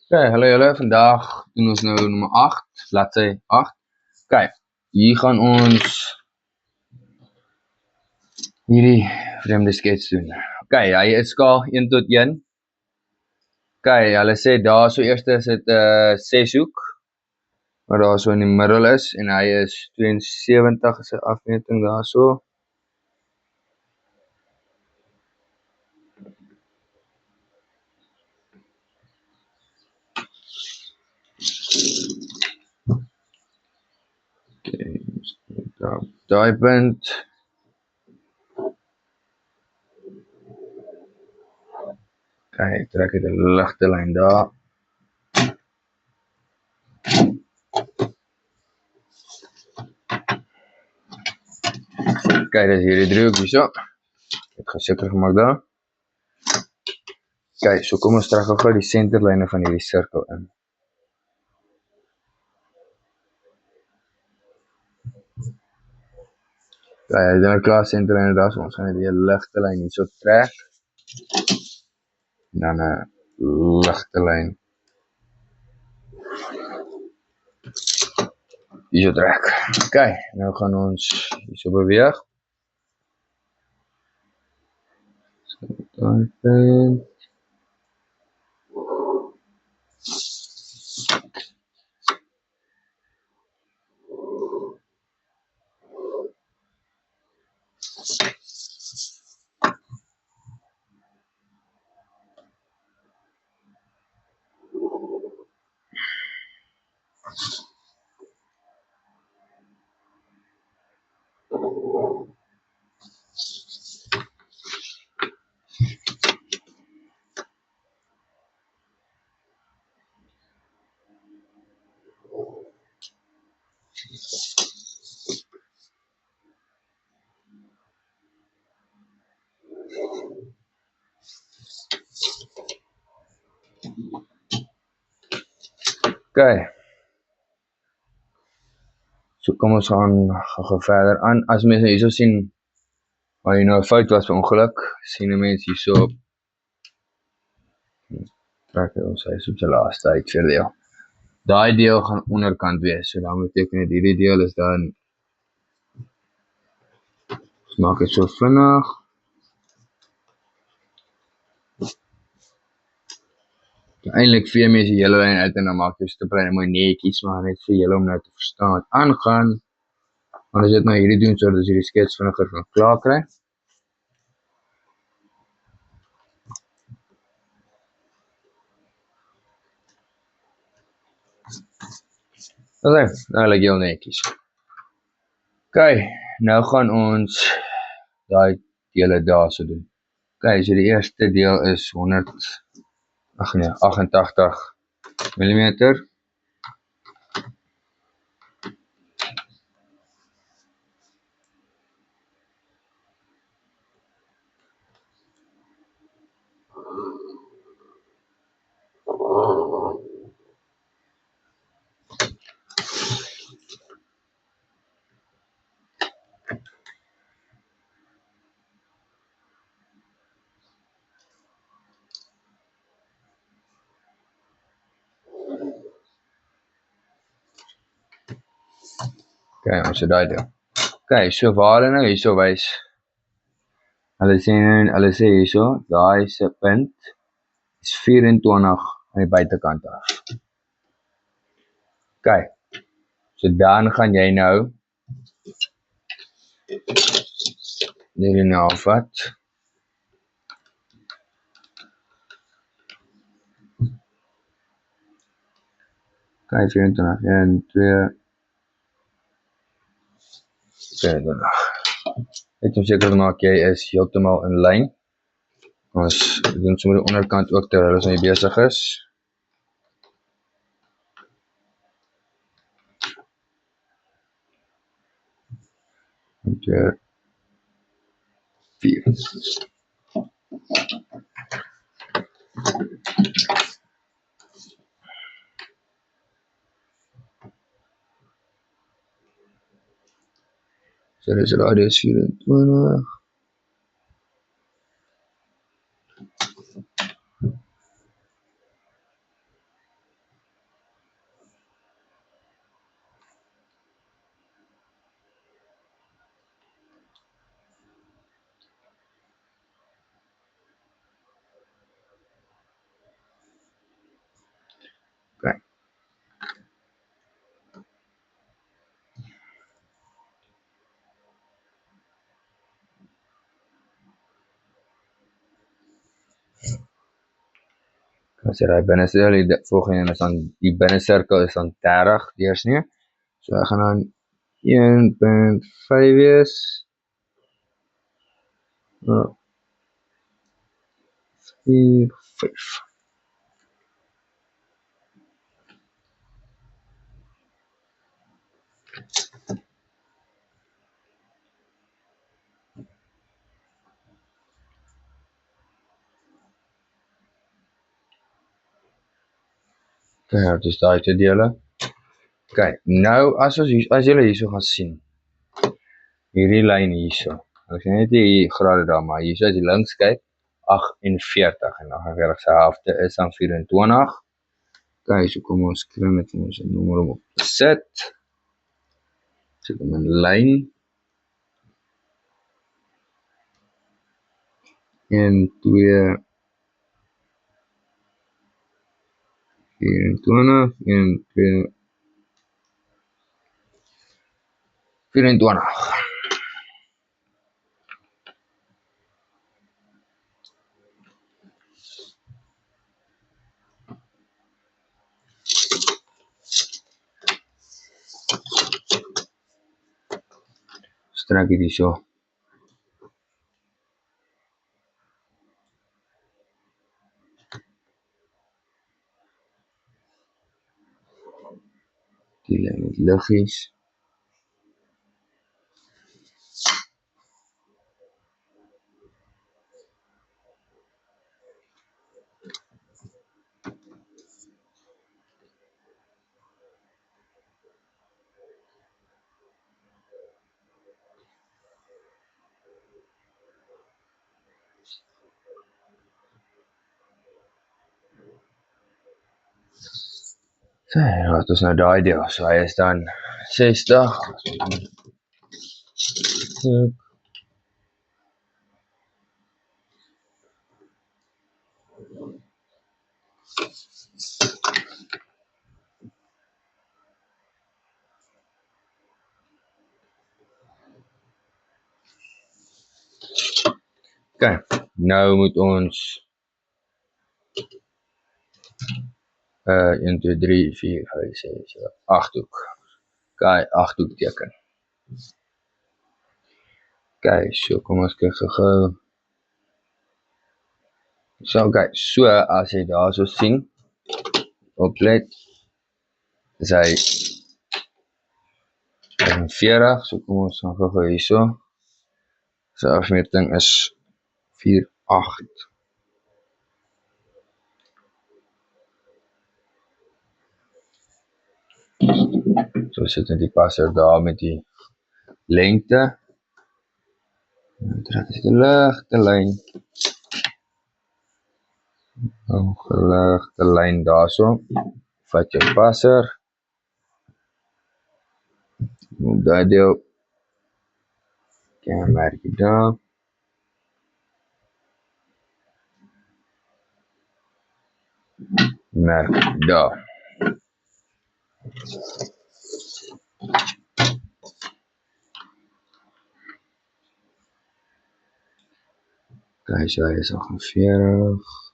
Okay, hallo, vandaag doen ons nou nummer 8, bladsy 8. Kyk, hier gaan ons hierdie vreemde skets doen. Okay, hy is skaal 1 tot 1. Okay, hulle sê daar so eerste is dit 'n 6 hoek, wat daar so in die middel is en hy is 72 is sy afmeting daarso. Okay, daai punt. Okay, trek dit 'n ligte lyn daar. Okay, dis hierdie driehoek hierso. Ek gaan seker gemaak daar. Okay, so kom ons trek gou die senterlyne van hierdie sirkel in. Okay, hy is nou klaar senterlyne daar, so ons gaan net die ligte lyn hierso trek. En dan 'n ligte lyn hierso trek. Okay, nou gaan ons hierso beweeg. Dan okay. So kom ons gaan gou verder aan. As mense hierso sien waar jy nou 'n fout was per ongeluk, sien 'n mens hierso trek ons hy so te laaste uit vir deel. Daai deel gaan onderkant wees. So dan beteken dit hierdie deel is dan maak dit so vinnig. Eintlik vee mense die hele lyn uit en dan maak jy stiplyne mooi netjies, maar net vir julle om nou te verstaan wat aangaan. Want as jy dit nou hierdie doen sodat ons hierdie skets vinniger kan klaar kry. Okay, nou lyk heel netjies. Okay, nou gaan ons daai dele daarso doen. Okay, so die eerste deel is 88 mm. Okay, ons het daai deel. Okay, so waar hulle nou hierso wys. Hulle sê hierso, daai se punt is 24 aan die buitekant af. Okay. So dan gaan jy nou hierdie nou afvat. Okay, 24, 1, 2, 24. Net om seker te maak jy is heeltemal in lyn. Ons doen sommer die onderkant ook terwyl ons nou besig is. En 2, 4. So dis radius 24. As jy daai binneste, die volgende een is dan, die binnesirkel is dan 30 deursnee. So ek gaan dan 1.5 wees. 4, 5. Okay, dus daai te dele. Okay, nou as julle hierso gaan sien, hierdie lyn hierso, ek sien net die grade daar, maar hierso as jy links kyk, 48 en 48 se helfte is dan 24. Okay, so kom ons kry net ons nommer om op te sit. So kom 'n lyn. 1, 2, 24, 1, 2, 24. Strek dit hierso. Die lyn met liggies. So, wat is nou daai deel? So hy is dan 60. Okay, nou moet ons 1, 2, 3, 4, 5, 6, 7, 8 hoek. Okay, 8 hoek teken. Okay, so kom ons kyk gou. So, okay, so as jy daar so sien, oplet, is hy 40, so kom ons gaan gou hierso. So afmeting is 4, 8. So sit net die passer daar met die lengte. En trek is die ligte lyn. Geligte lyn daarso. Vat jou passer. Moet daai deel. Kan merk jy daar. Merk daar. Kijk, so hy is 48.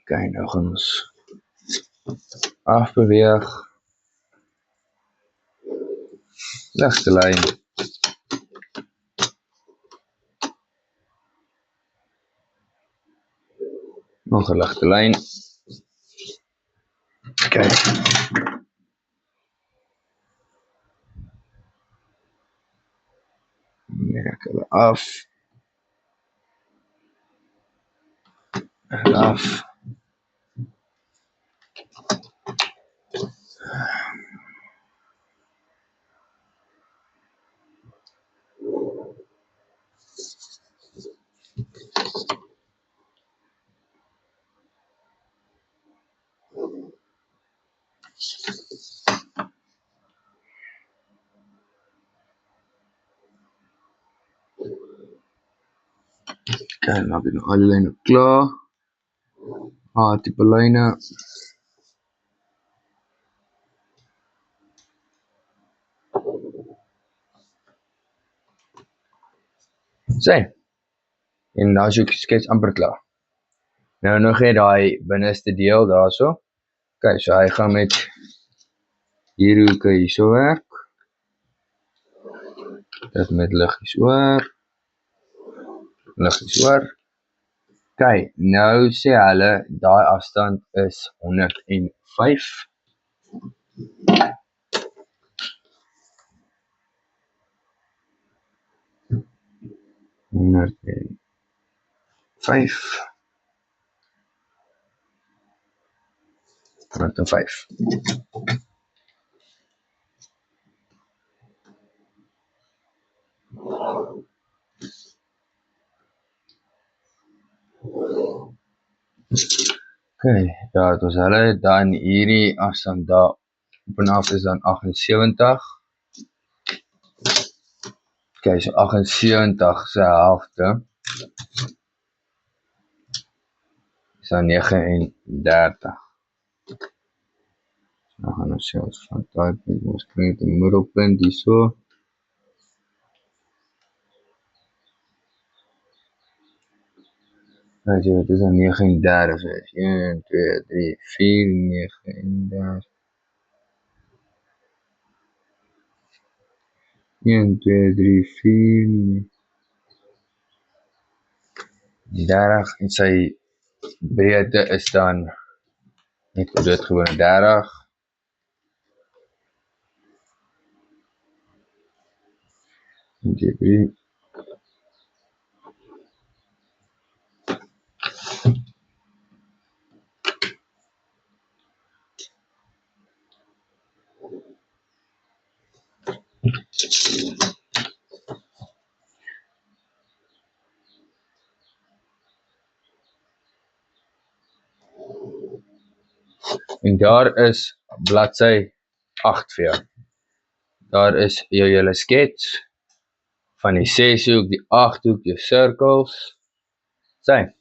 Kijk, nou gaan ons afbeweeg. Ligte lyn. Nog 'n ligte lyn. Kyk. Merk hulle af. Af. Kijk, dan heb ik nog alle lijnen klaar. A-type lijnen. Sê. En dan is jou skets amper klaar. Nou nog jy daai binneste deel daarso. Kijk, so hy gaan met hierhoeke hierso werk. Dit met liggies oor. Liggies oor. Kijk, nou sê hulle daai afstand is 105. Vijf. 105. Oké, ja, dus hulle dan hierdie afstand daar op en af is dan 78. Oké, so 78 se helfte is dan 39. Dan gaan ons selfs van daai punt, ons kry 'n middelpunt hierso. Nou jy, dit is dan 39, so 1, 2, 3, 4, 39. 1, 2, 3, 4, 30 en sy breedte is dan net doodgewone 30. En die 3. En daar is bladsy 8 vir jou. Daar is jou hele skets van die 6-hoek, die 8-hoek, jou cirkels. Sien.